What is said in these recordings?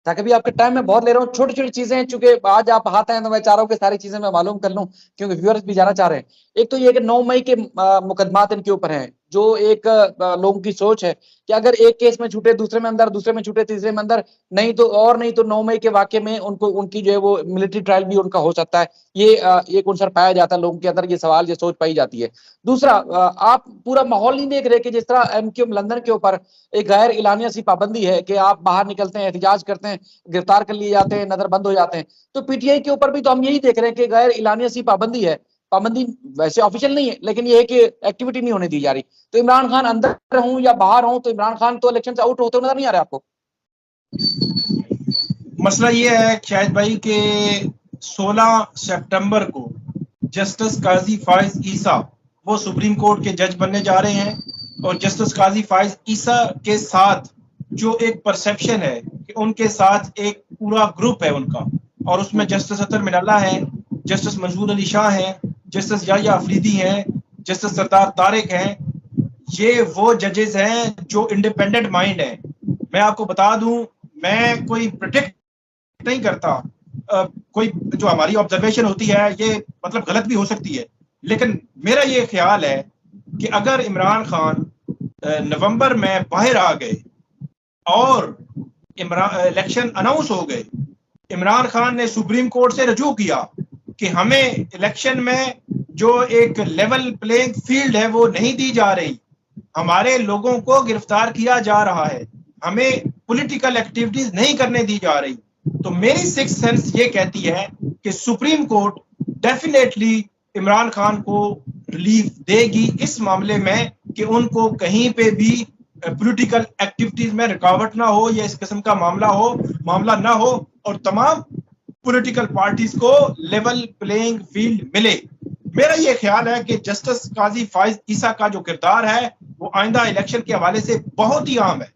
ताकि भी आपके टाइम में बहुत ले रहा हूँ, छोटी छोटी चीजें हैं, चूंकि आज आप हाथ हैं तो मैं चाह रहा हूँ कि सारी चीजें मैं मालूम कर लूं, क्योंकि व्यूअर्स भी जाना चाह रहे हैं। एक तो ये कि 9 मई के मुकदमात इनके ऊपर हैं, जो एक लोगों की सोच है कि अगर एक केस में छूटे दूसरे में अंदर, दूसरे में छूटे तीसरे में अंदर, नहीं तो 9 मई के वाकये में उनको उनकी जो है वो मिलिट्री ट्रायल भी उनका हो सकता है। ये एक उनसर पाया जाता है लोगों के अंदर, ये सवाल ये सोच पाई जाती है। दूसरा, आप पूरा माहौल नहीं देख रहे कि जिस तरह एमक्यूएम लंदन के ऊपर एक गैर इलानिया सी पाबंदी है कि आप बाहर निकलते हैं, एहतजाज करते हैं, गिरफ्तार कर लिए जाते हैं, नजरबंद हो जाते हैं। तो पीटीआई के ऊपर भी तो हम यही देख रहे हैं कि गैर इलानिया सी पाबंदी है। पाबंदी वैसे ऑफिशियल नहीं है, लेकिन ये है कि एक्टिविटी नहीं होने दी जा रही। तो इमरान खान अंदर हूं या बाहर हूं, तो इमरान खान तो इलेक्शन से आउट होते नजर नहीं आ रहे आपको? मसला ये है शाहिद भाई कि 16 सितंबर को जस्टिस काजी फाइज ईसा वो सुप्रीम कोर्ट के जज बनने जा रहे हैं, और जस्टिस काजी फाइज ईसा के साथ जो एक परसेप्शन है कि उनके साथ एक पूरा ग्रुप है उनका, और उसमें जस्टिस अतर मिनल्ला है, जस्टिस मंजूर अली शाह हैं, जस्टिस याया अफरीदी हैं, जस्टिस सरदार तारिक हैं। ये वो जजेस हैं जो इंडिपेंडेंट माइंड है। मैं आपको बता दूं, मैं कोई प्रिडिक्ट नहीं करता, कोई जो हमारी ऑब्जर्वेशन होती है ये मतलब गलत भी हो सकती है, लेकिन मेरा ये ख्याल है कि अगर इमरान खान नवंबर में बाहर आ गए और इलेक्शन अनाउंस हो गए, इमरान खान ने सुप्रीम कोर्ट से रजू किया कि हमें इलेक्शन में जो एक लेवल प्लेइंग फील्ड है वो नहीं दी जा रही, हमारे लोगों को गिरफ्तार किया जा रहा है, हमें पॉलिटिकल एक्टिविटीज नहीं करने दी जा रही, तो मेरी सिक्स सेंस ये कहती है कि supreme court definitely Imran Khan को रिलीफ देगी इस मामले में कि उनको कहीं पे भी पॉलिटिकल एक्टिविटीज में रुकावट ना हो, या इस किस्म का मामला ना हो, और तमाम पॉलिटिकल पार्टीज को लेवल प्लेइंग फील्ड मिले। मेरा ये ख्याल है कि जस्टिस काजी फाइज ईसा का जो किरदार है वो आइंदा इलेक्शन के हवाले से बहुत ही आम है,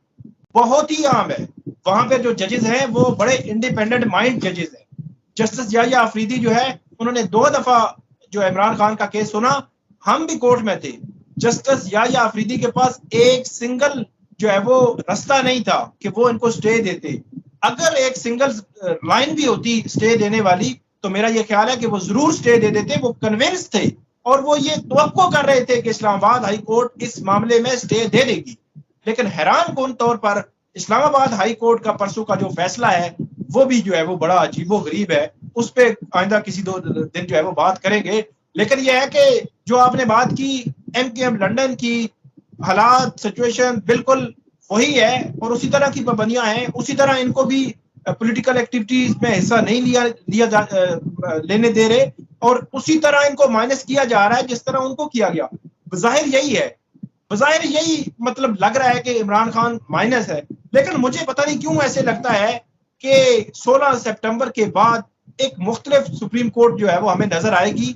बहुत ही आम है। वहां पे जो जजेस हैं वो बड़े इंडिपेंडेंट माइंड जजेस हैं। जस्टिस याया अफरीदी जो है उन्होंने 2 दफा जो इमरान खान का केस सुना, हम भी कोर्ट में थे। जस्टिस याया अफरीदी के पास एक सिंगल जो है वो रास्ता नहीं था कि वो इनको स्टे देते। अगर एक सिंगल लाइन भी होती स्टे देने वाली तो मेरा ये ख्याल है कि वो जरूर स्टे दे देते। वो कन्विंस थे और वो ये तवक्को कर रहे थे कि इस्लामाबाद हाई कोर्ट इस मामले में स्टे दे देगी, लेकिन हैरान कौन तौर पर इस्लामाबाद हाई कोर्ट का परसों का जो फैसला है वो भी जो है वो बड़ा अजीबो गरीब है। उस पर आइंदा किसी 2 दिन जो है वो बात करेंगे। लेकिन यह है कि जो आपने बात की एमक्यूएम लंदन की हालात सिचुएशन बिल्कुल वही है, और उसी तरह की पाबंदियां हैं। उसी तरह इनको भी पॉलिटिकल एक्टिविटीज में हिस्सा नहीं लेने दे रहे, और उसी तरह इनको माइनस किया जा रहा है जिस तरह उनको किया गया। बज़ाहिर यही है, बज़ाहिर यही मतलब लग रहा है कि इमरान खान माइनस है, लेकिन मुझे पता नहीं क्यों ऐसे लगता है कि 16 सितंबर के बाद एक मुख्तलिफ सुप्रीम कोर्ट जो है वो हमें नजर आएगी,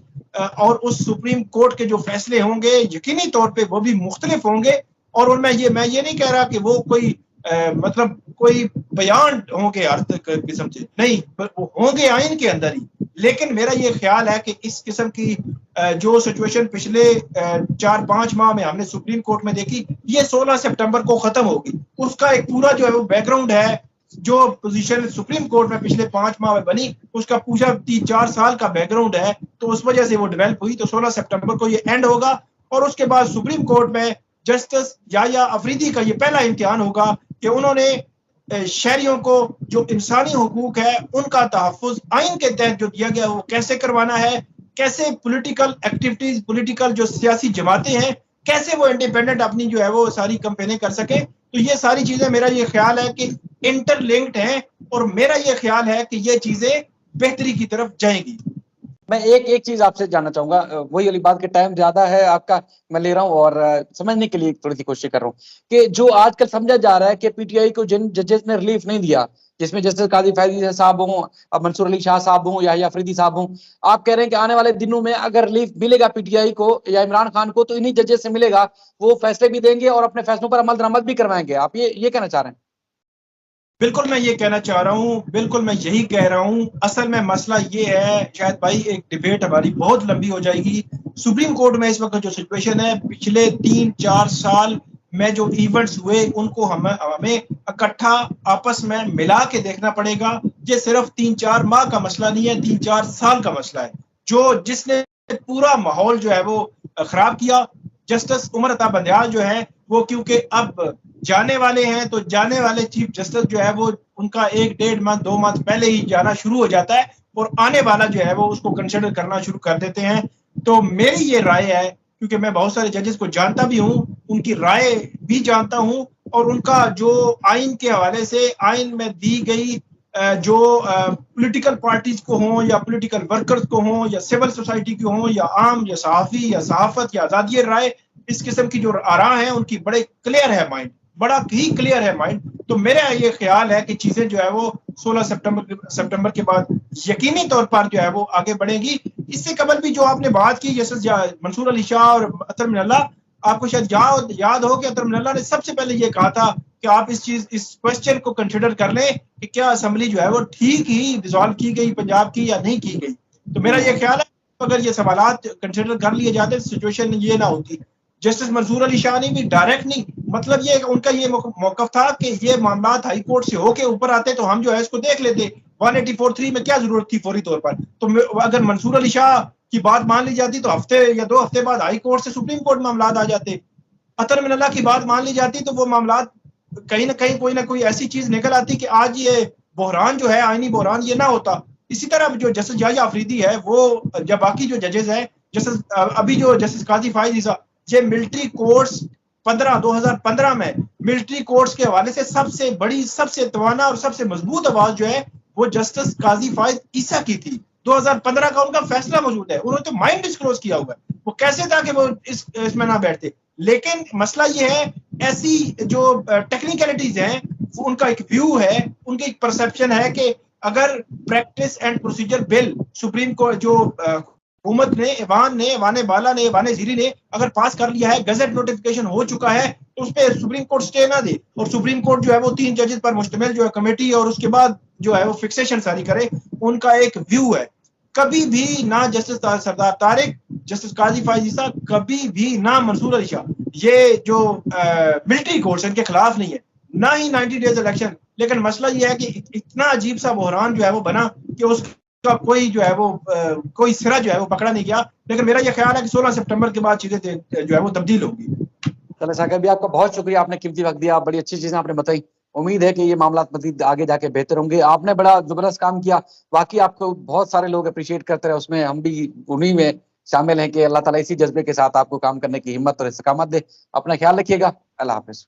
और उस सुप्रीम कोर्ट के जो फैसले होंगे यकीनी तौर पे वो भी मुख्तलिफ होंगे। और उनमें मैं ये नहीं कह रहा कि वो कोई मतलब कोई बयान होंगे हर किस्म से, नहीं, वो होंगे आइन के अंदर ही। लेकिन मेरा ये ख्याल है कि इस किस्म की जो सिचुएशन पिछले 4-5 माह में हमने सुप्रीम कोर्ट में देखी, ये 16 सितंबर को खत्म होगी। उसका एक पूरा जो है वो बैकग्राउंड है, जो पोजीशन सुप्रीम कोर्ट में पिछले 5 माह में बनी उसका पूरा 3-4 साल का बैकग्राउंड है, तो उस वजह से वो डेवलप हुई। तो 16 सितंबर को ये एंड होगा, और उसके बाद सुप्रीम कोर्ट में जस्टिस याया अफरीदी का ये पहला इम्तिहान होगा कि उन्होंने शहरियों को जो इंसानी हुकूक है उनका तहफ़्फ़ुज़ आइन के तहत जो दिया गया वो कैसे करवाना है, कैसे पॉलिटिकल एक्टिविटीज, पॉलिटिकल जो सियासी जमातें हैं कैसे वो इंडिपेंडेंट अपनी जो है वो सारी कैंपेनें कर सके। तो ये सारी चीजें मेरा ये ख्याल है कि इंटरलिंक्ड हैं, और मेरा ये ख्याल है कि ये चीजें बेहतरी की तरफ जाएंगी। मैं एक चीज आपसे जानना चाहूंगा, वही वाली बात, के टाइम ज्यादा है आपका, मैं ले रहा हूँ और समझने के लिए थोड़ी सी कोशिश कर रहा हूँ कि जो आजकल समझा जा रहा है कि पीटीआई को जिन जजेस ने रिलीफ नहीं दिया, जिसमें जस्टिस काजी फैजी साहब हों, अब मंसूर अली शाह साहब हों या अफरीदी साहब हों, आप कह रहे हैं कि आने वाले दिनों में अगर रिलीफ मिलेगा पीटीआई को या इमरान खान को तो इन्हीं जजेस से मिलेगा, वो फैसले भी देंगे और अपने फैसलों पर अमल दरामद भी करवाएंगे। आप ये कहना चाह रहे हैं? बिल्कुल मैं ये कहना चाह रहा हूँ, बिल्कुल मैं यही कह रहा हूँ। असल में मसला ये है, शायद भाई एक डिबेट हमारी बहुत लंबी हो जाएगी। सुप्रीम कोर्ट में इस वक्त जो सिचुएशन है, पिछले 3-4 साल में जो इवेंट्स हुए उनको हमें इकट्ठा आपस में मिला के देखना पड़ेगा। ये सिर्फ 3-4 माह का मसला नहीं है, 3-4 साल का मसला है, जो जिसने पूरा माहौल जो है वो खराब किया। जस्टिस उमर अता बंदयाल जो है वो क्योंकि अब जाने वाले हैं, तो जाने वाले चीफ जस्टिस जो है वो उनका 1-1.5 मंथ 2 मंथ पहले ही जाना शुरू हो जाता है और आने वाला जो है वो उसको कंसिडर करना शुरू कर देते हैं। तो मेरी ये राय है, क्योंकि मैं बहुत सारे जजेस को जानता भी हूँ, उनकी राय भी जानता हूँ, और उनका जो आइन के हवाले से आइन में दी गई जो पॉलिटिकल पार्टीज को हों या पॉलिटिकल वर्कर्स को हों या सिविल सोसाइटी को हों या आम या सहाफ़ी या सहाफत या आज़ादी राय, इस किस्म की जो आरा हैं उनकी बड़े क्लियर है माइंड, बड़ा ही क्लियर है माइंड। तो मेरा ये ख्याल है कि चीजें जो है वो 16 सितंबर के बाद यकीनी तौर पर जो है वो आगे बढ़ेगी। इससे कबल भी जो आपने बात की जस्टिस मंसूर अली शाह और अतर मिनल्ला, आपको शायद याद हो कि अतर मिनल्ला ने सबसे पहले ये कहा था कि आप इस क्वेश्चन को कंसिडर कर लें कि क्या असेंबली जो है वो ठीक ही डिसॉल्व की गई पंजाब की या नहीं की गई। तो मेरा ये ख्याल है अगर ये सवालात कंसिडर कर लिए जाते सिचुएशन ये ना होती। जस्टिस मंसूर अली शाह ने भी डायरेक्ट नहीं, मतलब ये उनका ये मौकफ था कि ये मामला हाई कोर्ट से होके ऊपर आते तो हम जो है इसको देख लेते, 184(3) में क्या जरूरत थी फौरी तौर पर। तो अगर मंसूर अली शाह की बात मान ली जाती तो हफ्ते या 2 हफ्ते बाद हाई कोर्ट से सुप्रीम कोर्ट मामला आ जाते। अतर मिनल्ला की बात मान ली जाती तो वो मामला कहीं ना कोई ऐसी चीज निकल आती कि आज ये बहरान जो है, आईनी बहरान, ये ना होता। इसी तरह जो जस्टिस याहिया अफरीदी है वो, जब बाकी जो जजेस हैं, जस्टिस अभी जो जस्टिस काजी फाइज ईसा, ये मिलिट्री कोर्ट्स 2015 में मिलिट्री कोर्ट्स के हवाले से सबसे बड़ी, सबसे तवाना और सबसे मजबूत आवाज जो है वो जस्टिस काजी फाइज ईसा की थी। 2015 का उनका फैसला मौजूद है, उन्होंने तो माइंड डिस्क्लोज किया हुआ है। वो कैसे था कि वो इसमें ना बैठते। लेकिन मसला ये है, ऐसी जो टेक्निकलिटीज हैं, उनका एक व्यू है, उनकी एक परसेप्शन है कि अगर practice and procedure bill supreme court जो हुकूमत ने, ऐवान बाला ने, ऐवान ज़ीरी ने अगर पास कर लिया है, गजट नोटिफिकेशन हो चुका है, तो उस पर सुप्रीम कोर्ट स्टे ना दे और सुप्रीम कोर्ट जो है वो 3 जजेस पर मुश्तमिल जो है कमेटी, और उसके बाद जो है वो फिक्सेशन जारी करे। उनका एक व्यू है। कभी भी ना जस्टिस सरदार तारिक, जस्टिस काजी फाइज ईसा, कभी भी ना मंसूर अली शाह, ये जो मिलिट्री कोर्ट्स इनके खिलाफ नहीं है, ना ही 90 डेज इलेक्शन। लेकिन मसला ये है कि इतना अजीब सा बहरान जो है वो बना कि उसका कोई जो है वो कोई सिरा जो है वो पकड़ा नहीं गया। लेकिन मेरा ये ख्याल है कि 16 सितंबर के बाद चीजें जो है वो तब्दील होगी। चले साकिब भी आपका बहुत शुक्रिया, आपने कीमती वक्त दिया, आप बड़ी अच्छी चीजें आपने बताई। उम्मीद है कि ये मामला मजीद आगे जाके बेहतर होंगे। आपने बड़ा जबरदस्त काम किया, वाकई आपको बहुत सारे लोग अप्रिशिएट करते रहे, उसमें हम भी उन्हीं में शामिल हैं कि अल्लाह ताला इसी जज्बे के साथ आपको काम करने की हिम्मत और इस्तकामत दे। अपना ख्याल रखिएगा। अल्लाह हाफिज।